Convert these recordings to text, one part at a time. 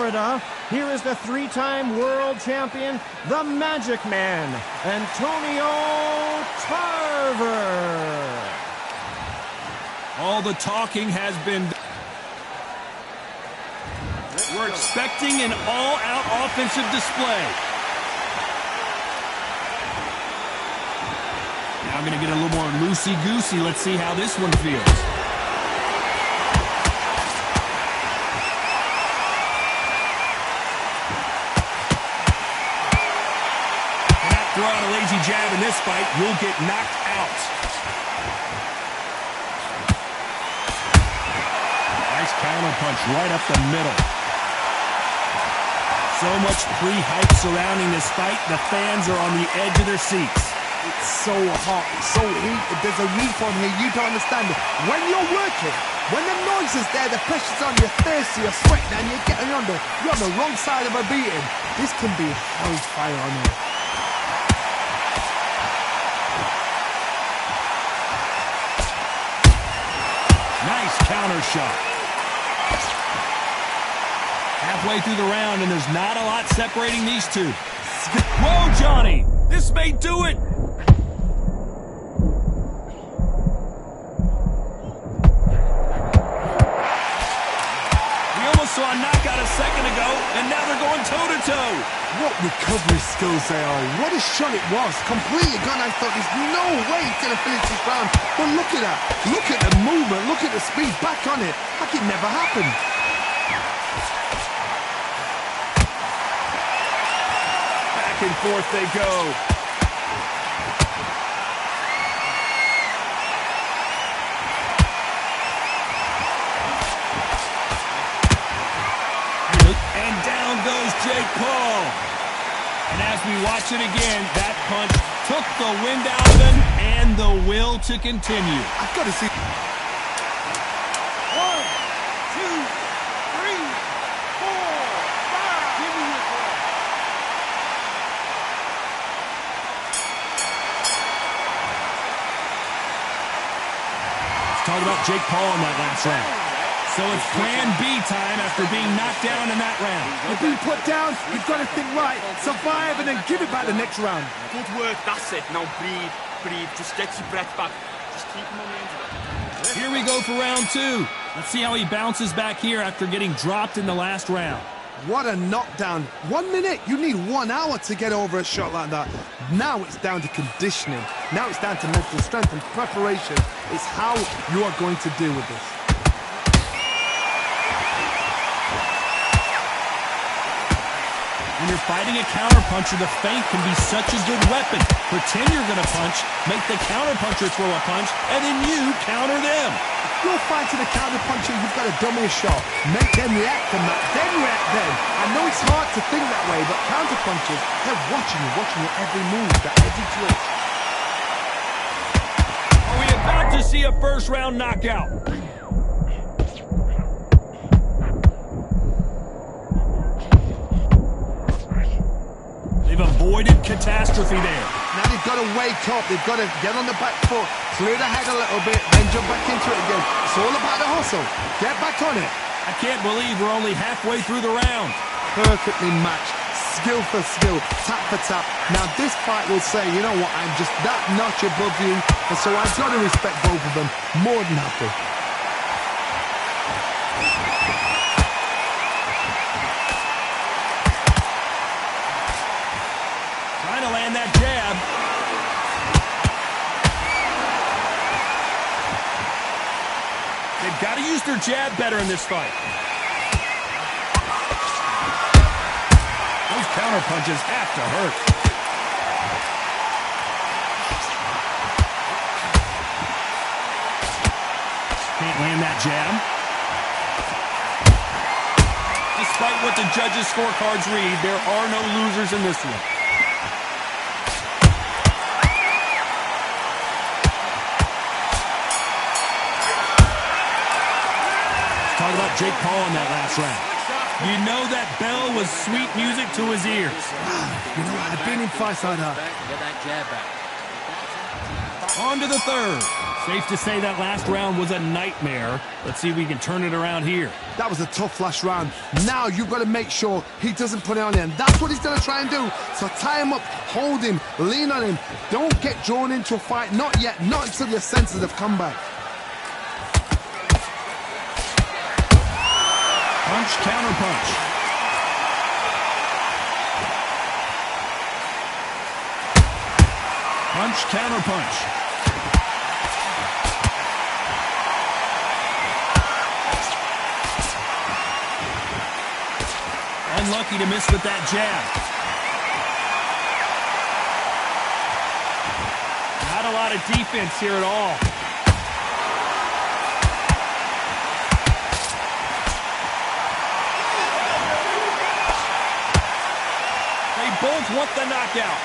Florida, here is the three-time world champion, the Magic Man, Antonio Tarver. All the talking has been done. We're expecting an all-out offensive display. Now I'm going to get a little more loosey-goosey. Let's see how this one feels. Cannot throw out a lazy jab in this fight. You'll get knocked out. Nice counter punch right up the middle. So much pre-hype surrounding this fight. The fans are on the edge of their seats. It's so hot, so heated. There's a reform here. You don't understand it. When you're working, when the noise is there, the pressure's on, you're thirsty, you're sweating, and you're getting under. You're on the wrong side of a beating. This can be hellfire on you. Nice counter shot. Halfway through the round, and there's not a lot separating these two. Whoa, Johnny! This may do it! We almost saw a knockout a second ago, and now they're going toe-to-toe. What recovery skills they are. What a shot it was. Completely gone. I thought there's no way he's going to finish this round. But look at that. Look at the movement. Look at the speed. Back on it. Like it never happened. Back and forth they go. And down goes Jake Paul. And as we watch it again, that punch took the wind out of him and the will to continue. I've got to see. 1, 2, 3, 4, 5. Give me your breath. Let's talk about Jake Paul in that last round. So it's plan B time after being knocked down in that round. You've been put down, you've got to think right, survive and then give it back the next round. Good work, that's it. Now breathe, breathe. Just get your breath back. Just keep him on the end of it. Here we go for round 2. Let's see how he bounces back here after getting dropped in the last round. What a knockdown. 1 minute, you need 1 hour to get over a shot like that. Now it's down to conditioning. Now it's down to mental strength and preparation. It's how you are going to deal with this. When you're fighting a counterpuncher, the feint can be such a good weapon. Pretend you're going to punch, make the counterpuncher throw a punch, and then you counter them. If you're fighting a counterpuncher, you've got to dummy a shot. Make them react and then react then. I know it's hard to think that way, but counterpunchers, they're watching your every move, that every twitch. Are we about to see a first-round knockout? They've avoided catastrophe there. Now they've got to wake up. They've got to get on the back foot, clear the head a little bit, then jump back into it again. It's all about the hustle. Get back on it. I can't believe we're only halfway through the round. Perfectly matched. Skill for skill, tap for tap. Now this fight will say, you know what, I'm just that notch above you, and so I've got to respect both of them. More than happy. Trying to land that jab. They've got to use their jab better in this fight. Those counter punches have to hurt. Can't land that jab. Despite what the judges' scorecards read, there are no losers in this one. Talk about Jake Paul in that last round. You know that bell was sweet music to his ears. You know, I've been in fights like that. Get that jab back. On to the third. Safe to say that last round was a nightmare. Let's see if we can turn it around here. That was a tough last round. Now you've got to make sure he doesn't put it on you, and that's what he's going to try and do. So tie him up, hold him, lean on him. Don't get drawn into a fight. Not yet. Not until your senses have come back. Punch, counter punch. Punch, counter punch. Unlucky to miss with that jab. Not a lot of defense here at all. They both want the knockout.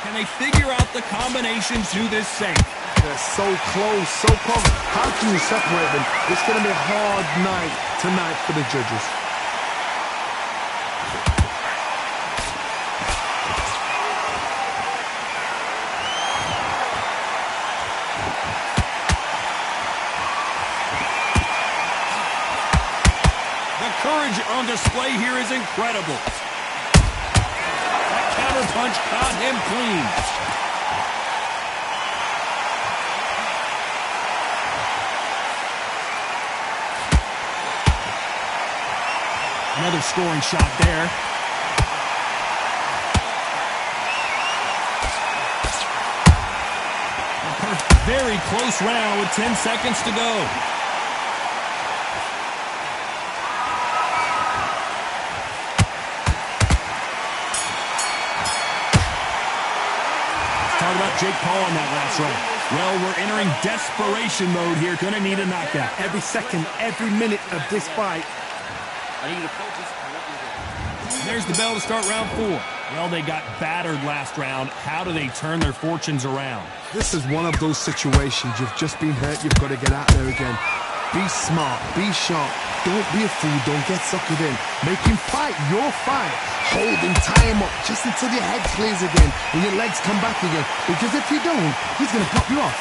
Can they figure out the combination to this safe? They're so close, so close. How can you separate them? It's going to be a hard night tonight for the judges. The courage on display here is incredible. That counter punch caught him clean. Another scoring shot there. A very close round with 10 seconds to go. Let's talk about Jake Paul in that last round. Well, we're entering desperation mode here. Gonna need a knockout. Every second, every minute of this fight. There's the bell to start round 4. Well, they got battered last round. How do they turn their fortunes around? This is one of those situations. You've just been hurt. You've got to get out there again. Be smart. Be sharp. Don't be a fool. Don't get suckered in. Make him fight your fight. Hold him, tie him up just until your head clears again and your legs come back again. Because if you don't, he's going to pop you off.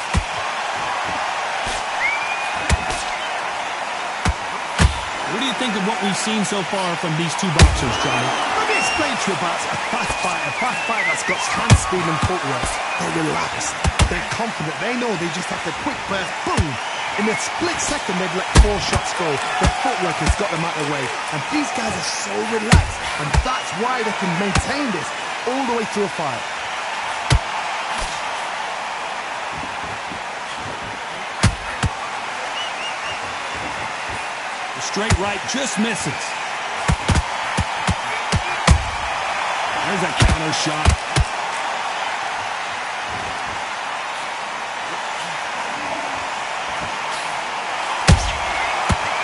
What do you think of what we've seen so far from these two boxers, Johnny? Let me explain to you about a fast fight that's got hand speed and footwork. They're relaxed. They're confident. They know they just have to quick burst, boom. In a split second, they've let 4 shots go. Their footwork has got them out of the way. And these guys are so relaxed. And that's why they can maintain this all the way through a fight. Straight right just misses. There's a counter shot.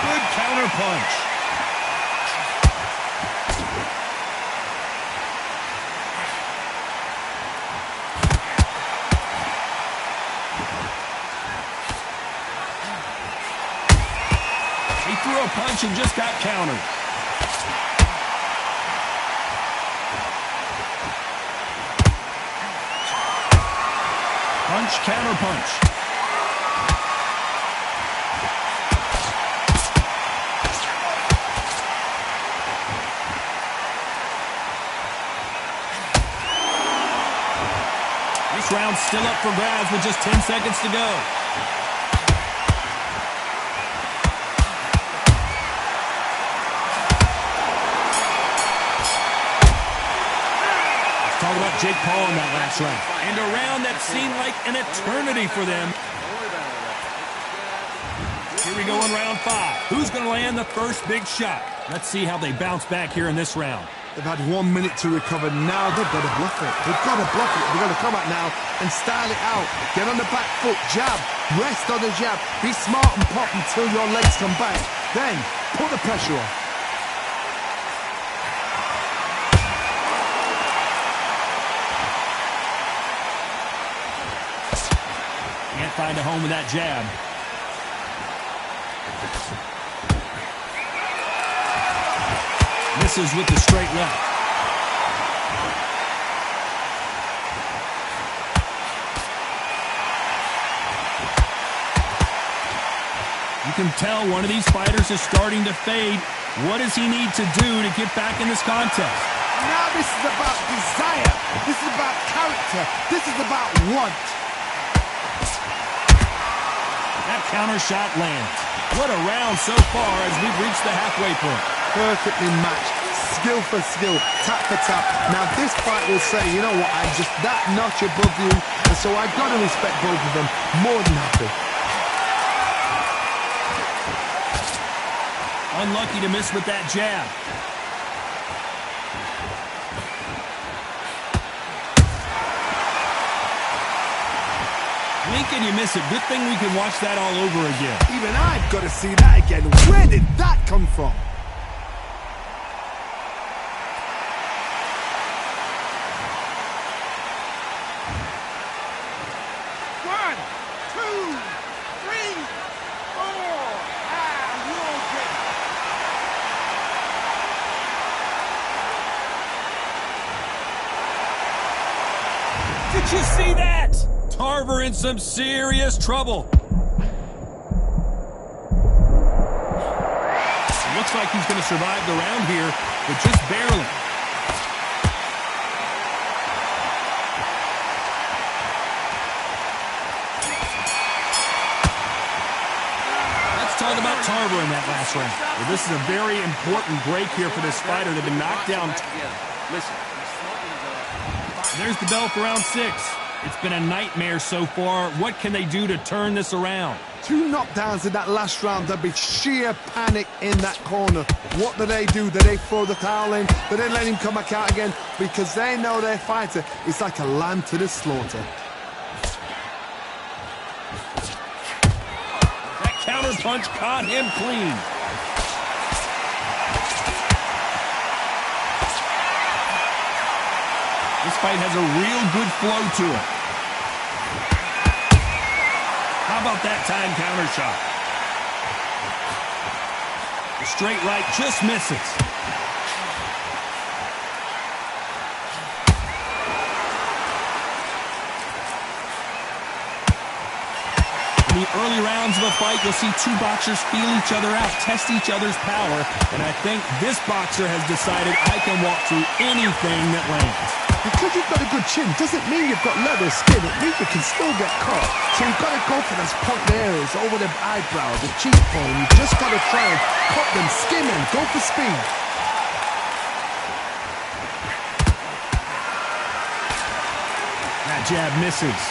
Good counter punch. He threw a punch and just got countered. Punch, counter punch. This round's still up for grabs with just 10 seconds to go. Talk about Jake Paul in that last round. And a round that seemed like an eternity for them. Here we go in round 5. Who's going to land the first big shot? Let's see how they bounce back here in this round. They've had 1 minute to recover. Now they've got to bluff it. They've got to bluff it. They've got to come out now and style it out. Get on the back foot, jab, rest on the jab. Be smart and pop until your legs come back. Then put the pressure on. Can't find a home with that jab. Misses with the straight left. can tell one of these fighters is starting to fade. What does he need to do to get back in this contest? Now this is about desire. This is about character. This is about want. That counter shot lands. What a round so far as we've reached the halfway point. Perfectly matched. Skill for skill. Tap for tap. Now this fight will say, you know what, I'm just that notch above you. And so I've got to respect both of them. More than happy. Unlucky to miss with that jab. Blink and you miss it. Good thing we can watch that all over again. Even I've got to see that again. Where did that come from? One, two, three, four, and you're good. Did you see that? Tarver in some serious trouble. Looks like he's going to survive the round here, but just barely. Let's talk about Tarver in that last round. Well, this is a very important break here for this fighter. They've been knocked down. Listen. There's the bell for round 6. It's been a nightmare so far. What can they do to turn this around? 2 knockdowns in that last round. There'll be sheer panic in that corner. What do? Do they throw the towel in? Do they let him come back out again? Because they know their fighter is like a lamb to the slaughter. That counter punch caught him clean. This fight has a real good flow to it. How about that time counter shot? The straight right just misses. In the early rounds of a fight, you'll see 2 boxers feel each other out, test each other's power, and I think this boxer has decided I can walk through anything that lands. Because you've got a good chin doesn't mean you've got leather skin. It means you can still get caught. So you've got to go for those point areas, over the eyebrow, the cheekbone. You've just got to try and cut them, skim them, go for speed. That jab misses.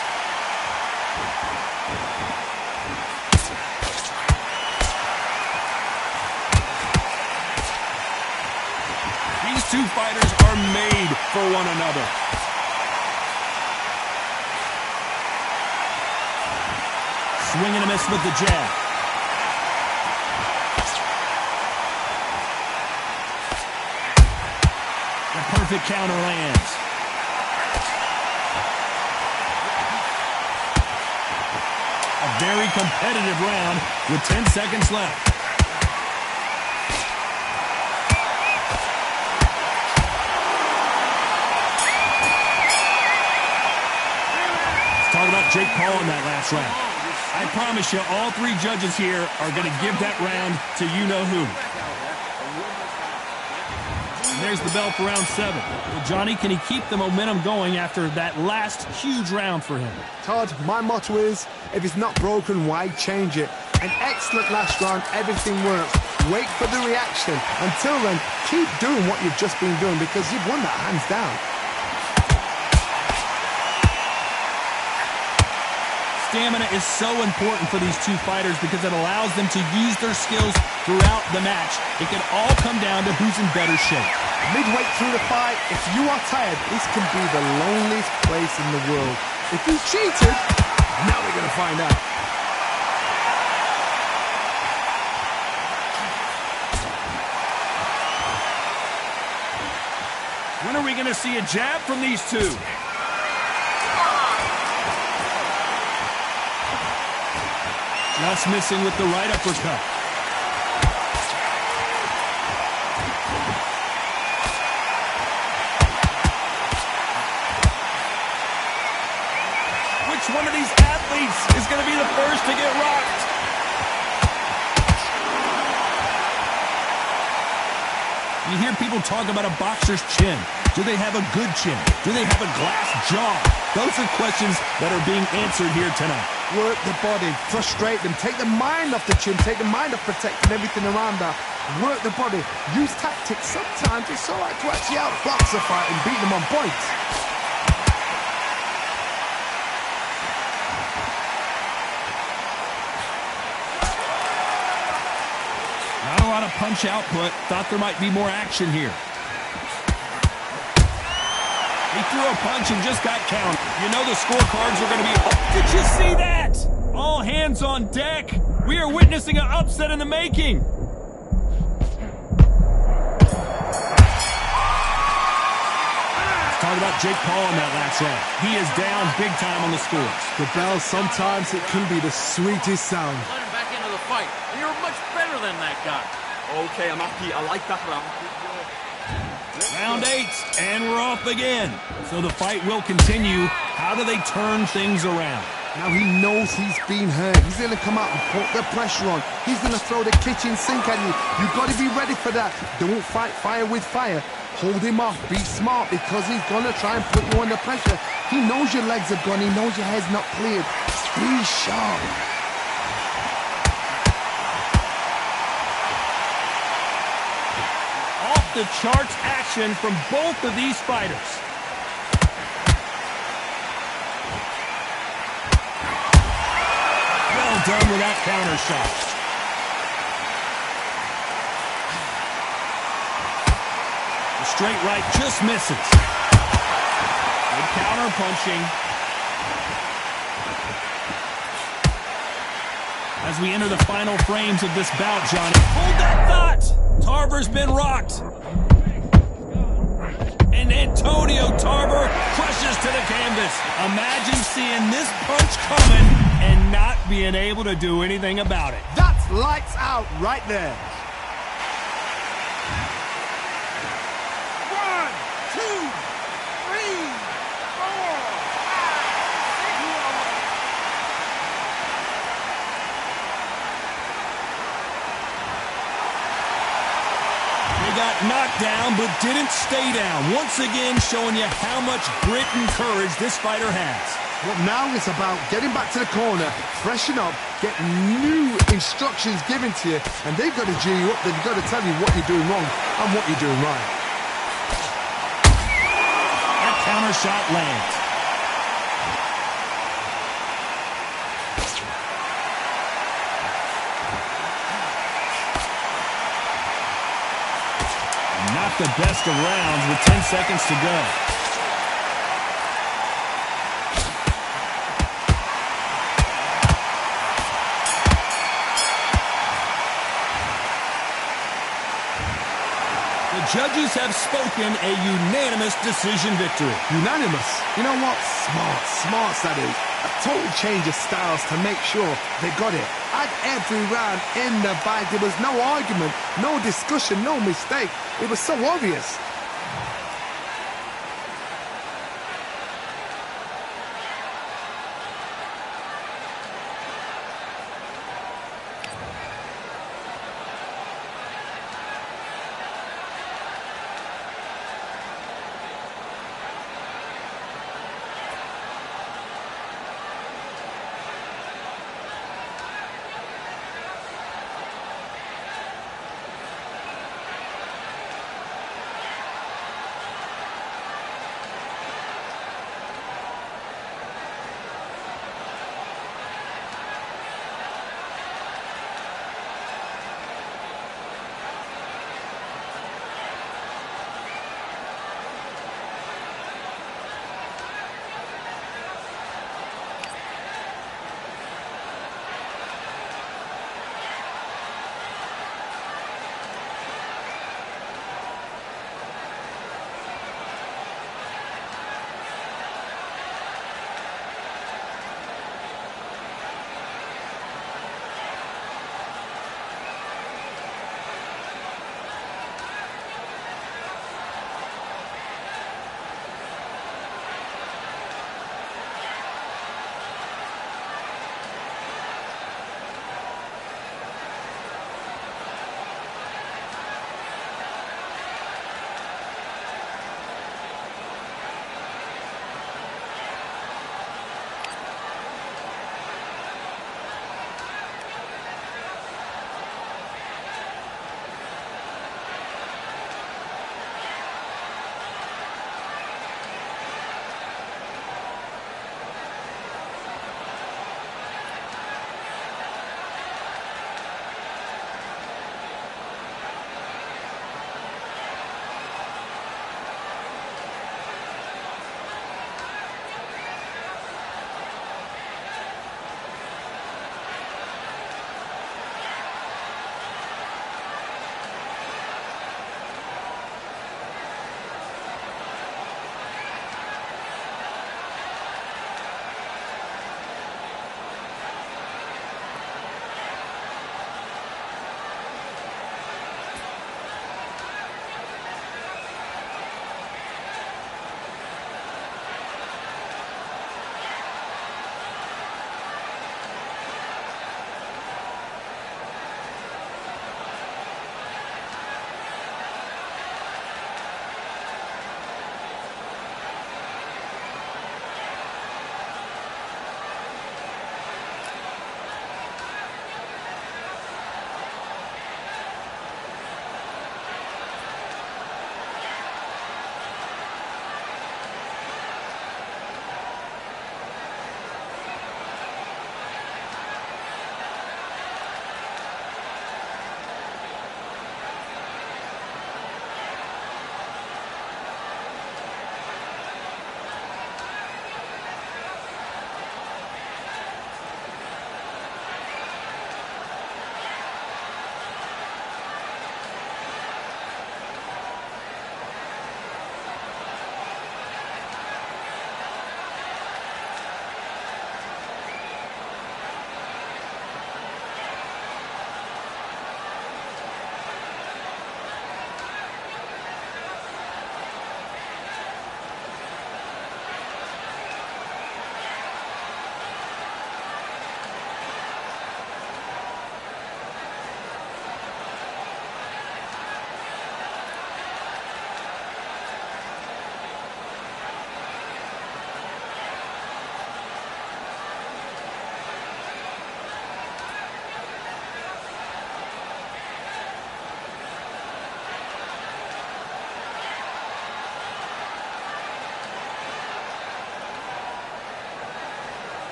These 2 fighters are made for one another. Swing and a miss with the jab. The perfect counter lands. A very competitive round with 10 seconds left. Talk about Jake Paul in that last round. I promise you, all 3 judges here are going to give that round to you-know-who. And there's the bell for round 7. Well, Johnny, can he keep the momentum going after that last huge round for him? Todd, my motto is, if it's not broken, why change it? An excellent last round, everything works. Wait for the reaction. Until then, keep doing what you've just been doing because you've won that hands down. Stamina is so important for these 2 fighters because it allows them to use their skills throughout the match. It can all come down to who's in better shape. Midway through the fight, if you are tired, this can be the loneliest place in the world. If you cheated, now we're going to find out. When are we going to see a jab from these 2? Just missing with the right uppercut. Which one of these athletes is going to be the first to get rocked? You hear people talk about a boxer's chin. Do they have a good chin? Do they have a glass jaw? Those are questions that are being answered here tonight. Work the body, frustrate them, take the mind off the chin, take the mind off protecting everything around that. Work the body, use tactics. Sometimes it's all right to actually outbox a fight and beat them on points. Not a lot of punch output. Thought there might be more action here. He threw a punch and just got counted. You know the scorecards are going to be... Oh, did you see that? All hands on deck. We are witnessing an upset in the making. Let's talk about Jake Paul in that last round. He is down big time on the scores. The bell, sometimes it can be the sweetest sound. Let him back into the fight. You're much better than that guy. Okay, I'm happy. I like that round. Round 8, and we're off again. So the fight will continue. How do they turn things around? Now he knows he's been hurt. He's going to come out and put the pressure on. He's going to throw the kitchen sink at you. You've got to be ready for that. Don't fight fire with fire. Hold him off. Be smart because he's going to try and put you under pressure. He knows your legs are gone. He knows your head's not cleared. Be sharp. The charts action from both of these fighters. Well done with that counter shot. The straight right just misses. Good counter punching. As we enter the final frames of this bout, Johnny. Hold that thought! Tarver's been rocked. And Antonio Tarver crushes to the canvas. Imagine seeing this punch coming and not being able to do anything about it. That's lights out right there. 1, 2, 3, 4, 5, 6. They got knocked down but didn't stay down. Once again showing you how much grit and courage this fighter has. Well, now it's about getting back to the corner, freshen up, get new instructions given to you, and they've got to G you up. They've got to tell you what you're doing wrong and what you're doing right. That counter shot lands. Not the best of rounds with 10 seconds to go. The judges have spoken a unanimous decision victory. Unanimous. You know what? Smart that is. A total change of styles to make sure they got it. At every round in the bag, there was no argument, no discussion, no mistake. It was so obvious.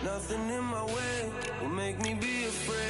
Nothing in my way will make me be afraid.